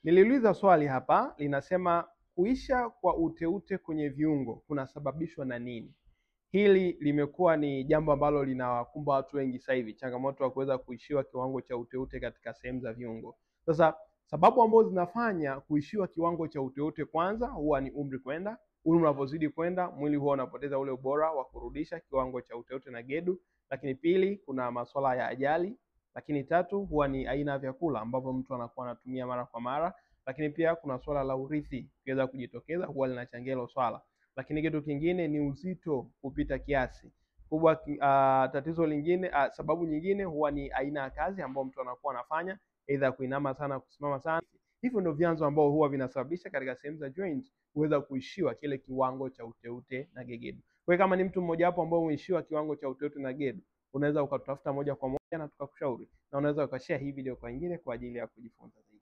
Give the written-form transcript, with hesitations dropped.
Niliuliza swali hapa linasema kuisha kwa uteute kwenye viungo kunasababishwa na nini? Hili limekuwa ni jambo ambalo linawakumba watu wengi sasa hivi, changamoto ya kuweza kuishiwa kiwango cha uteute katika sehemu za viungo. Sasa sababu ambazo zinafanya kuishiwa kiwango cha uteute, kwanza huwa ni umri kwenda. Umri unapozidi kwenda, mwili huwa unapoteza ule ubora wa kurudisha kiwango cha uteute na gedu. Lakini pili, kuna masuala ya ajali. Lakini tatu, huwa ni aina ya vyakula ambavyo mtu anakuwa anatumia mara kwa mara. Lakini pia kuna swala la urithi kiweza kujitokeza, huwa linachangia hilo swala. Lakini kitu kingine ni uzito kupita kiasi kubwa. Tatizo lingine, sababu nyingine huwa ni aina ya kazi ambayo mtu anakuwa anafanya, aidha kuinama sana, kusimama sana. Hivyo ndio vyanzo ambao huwa vinasababisha katika sehemu za joint kuweza kuishiwa kile kiwango cha uteute na gegedu. Kwa hiyo kama ni mtu mmoja hapo ambao umeishiwa kiwango cha uteute na gedu, unaweza ukatafuta moja kwa moja na tukakushauri, na unaweza ukashare hii video kwa wengine kwa ajili ya kujifunza.